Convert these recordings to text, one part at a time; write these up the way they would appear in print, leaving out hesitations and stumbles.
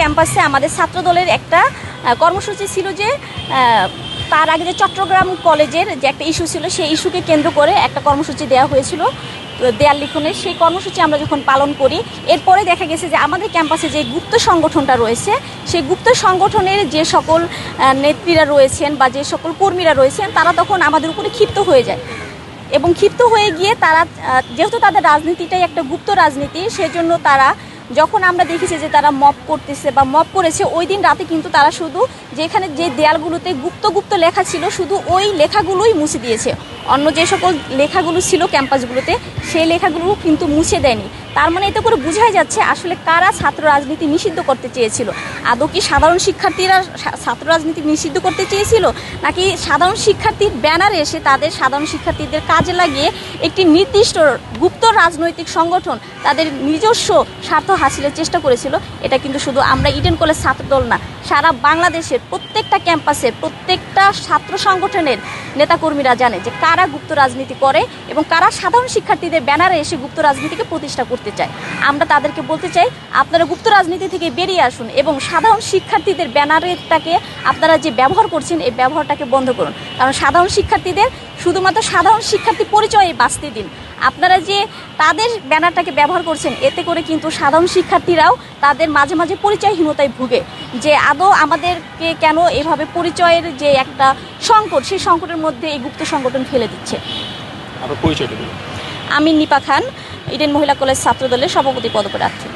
ক্যাম্পাসে আমাদের ছাত্রদলের একটা কর্মসূচি ছিল যে তার আগে যে চট্টগ্রাম কলেজের যে একটা ইস্যু ছিল সেই ইস্যুকে কেন্দ্র করে একটা কর্মসূচি দেওয়া হয়েছিল দেয়াল লিখনের। সেই কর্মসূচি আমরা যখন পালন করি, এরপরে দেখা গেছে যে আমাদের ক্যাম্পাসে যে গুপ্ত সংগঠনটা রয়েছে সেই গুপ্ত সংগঠনের যে সকল নেত্রীরা রয়েছেন বা যে সকল কর্মীরা রয়েছেন তারা তখন আমাদের উপরে ক্ষিপ্ত হয়ে যায় এবং ক্ষিপ্ত হয়ে গিয়ে তারা যেহেতু তাদের রাজনীতিটাই একটা গুপ্ত রাজনীতি, সেজন্য তারা যখন আমরা দেখেছি যে তারা মব করতেছে বা মব করেছে, ওই দিন রাতে কিন্তু তারা শুধু যেখানে যে দেয়ালগুলোতে গুপ্ত গুপ্ত লেখা ছিল শুধু ওই লেখাগুলোই মুছে দিয়েছে। অন্য যে সকল লেখাগুলো ছিল ক্যাম্পাসগুলোতে সেই লেখাগুলো কিন্তু মুছে দেয়নি। তার মানে এতে করে বোঝাই যাচ্ছে আসলে কারা ছাত্র রাজনীতি নিষিদ্ধ করতে চেয়েছিল। আদৌ কি সাধারণ শিক্ষার্থীরা ছাত্র রাজনীতি নিষিদ্ধ করতে চেয়েছিল, নাকি সাধারণ শিক্ষার্থীর ব্যানারে এসে তাদের সাধারণ শিক্ষার্থীদের কাজে লাগিয়ে একটি নির্দিষ্ট গুপ্ত রাজনৈতিক সংগঠন তাদের নিজস্ব স্বার্থ হাসিলের চেষ্টা করেছিল। এটা কিন্তু শুধু আমরা ইডেন কলেজ ছাত্রদল না, সারা বাংলাদেশের প্রত্যেকটা ক্যাম্পাসে প্রত্যেকটা ছাত্র সংগঠনের নেতাকর্মীরা জানে যে কারা গুপ্ত রাজনীতি করে এবং কারা সাধারণ শিক্ষার্থীদের ব্যানারে এসে গুপ্ত রাজনীতিকে প্রতিষ্ঠা করতে চায়। আমরা তাদেরকে বলতে চাই আপনারা গুপ্ত রাজনীতি থেকে বেরিয়ে আসুন এবং সাধারণ শিক্ষার্থীদের ব্যানারটাকে আপনারা যে ব্যবহার করছেন এই ব্যবহারটাকে বন্ধ করুন। কারণ সাধারণ শিক্ষার্থীদের শুধুমাত্র সাধারণ শিক্ষার্থী পরিচয়ে বাঁচতে দিন। আপনারা যে তাদের ব্যানারটাকে ব্যবহার করছেন এতে করে কিন্তু সাধারণ শিক্ষার্থীরাও তাদের মাঝে মাঝে পরিচয়হীনতায় ভুগে যে আদৌ আমাদেরকে কেন এভাবে পরিচয়ের যে একটা সংকট, সেই সংকটের মধ্যে এই গুপ্ত সংগঠন ফেলে দিচ্ছে। আমি নিপা খান, ইডেন মহিলা কলেজ ছাত্রদলের সভাপতি পদপ্রার্থী।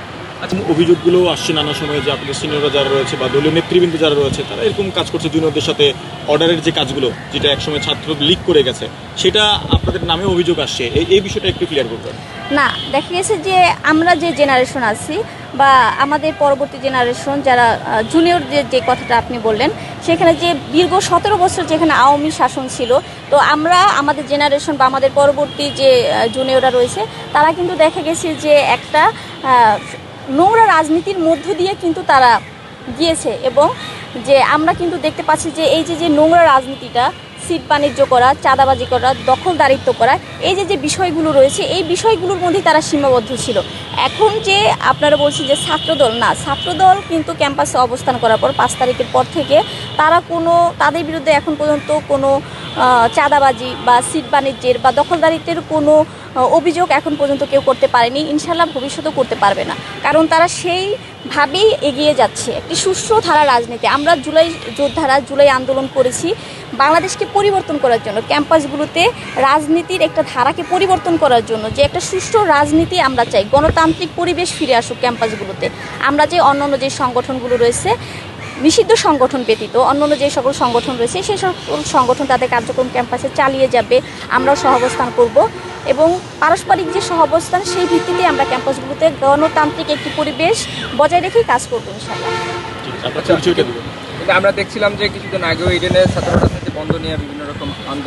আচ্ছা, অভিযোগগুলো আসছে নানা সময় যে আপনাদের সিনিয়ররা যারা রয়েছে বা দলীয় নেতৃবৃন্দ যারা রয়েছে তারা এরকম কাজ করছে জুনিয়রদের সাথে, অর্ডারের যে কাজগুলো যেটা একসময় ছাত্র লিক করে গেছে সেটা আপনাদের নামে অভিযোগ আসছে, এই বিষয়টা একটু ক্লিয়ার করবেন। না, দেখা গেছে যে আমরা যে জেনারেশন আছি বা আমাদের পরবর্তী জেনারেশন যারা জুনিয়র যে কথাটা আপনি বললেন, সেখানে যে দীর্ঘ 17 বছর যেখানে আওয়ামী শাসন ছিল, তো আমরা আমাদের জেনারেশন বা আমাদের পরবর্তী যে জুনিয়ররা রয়েছে তারা কিন্তু দেখা গেছে যে একটা নোংরা রাজনীতির মধ্য দিয়ে কিন্তু তারা গিয়েছে এবং যে আমরা কিন্তু দেখতে পাচ্ছি যে এই যে নোংরা রাজনীতিটা, সিট বাণিজ্য করা, চাঁদাবাজি করা, দখলদারিত্ব করা, এই যে বিষয়গুলো রয়েছে এই বিষয়গুলোর মধ্যে তারা সীমাবদ্ধ ছিল। এখন যে আপনারা বলছেন যে ছাত্রদল, না, ছাত্রদল কিন্তু ক্যাম্পাসে অবস্থান করার পর 5 তারিখের পর থেকে তারা তাদের বিরুদ্ধে এখন পর্যন্ত কোনো চাঁদাবাজি বা সিট বাণিজ্যের বা দখলদারিত্বের কোনো অভিযোগ এখন পর্যন্ত কেউ করতে পারেনি, ইনশাল্লাহ ভবিষ্যতেও করতে পারবে না। কারণ তারা সেইভাবেই এগিয়ে যাচ্ছে একটি সুষ্ঠু ধারা রাজনীতি। আমরা জুলাই যোদ্ধারা জুলাই আন্দোলন করেছি বাংলাদেশকে পরিবর্তন করার জন্য, ক্যাম্পাসগুলোতে রাজনীতির একটা ধারাকে পরিবর্তন করার জন্য, যে একটা সুষ্ঠু রাজনীতি আমরা চাই, গণতান্ত্রিক পরিবেশ ফিরে আসুক ক্যাম্পাসগুলোতে। আমরা যে অন্যান্য যে সংগঠনগুলো রয়েছে নিষিদ্ধ সংগঠন ব্যতীত অন্যান্য যে সকল সংগঠন রয়েছে সেই সকল সংগঠন তাদের কার্যক্রম ক্যাম্পাসে চালিয়ে যাবে, আমরাও সহাবস্থান করব এবং পারস্পরিক যে সহাবস্থান সেই ভিত্তিতে আমরা ক্যাম্পাসগুলোতে গণতান্ত্রিক একটি পরিবেশ বজায় রেখেই কাজ করবো ইনশাআল্লাহ। আমরা দেখছিলাম যে কিছুদিন আগেও ইডেনের ছাত্র রাজনীতি বন্ধ নিয়ে বিভিন্ন রকম আন্দোলন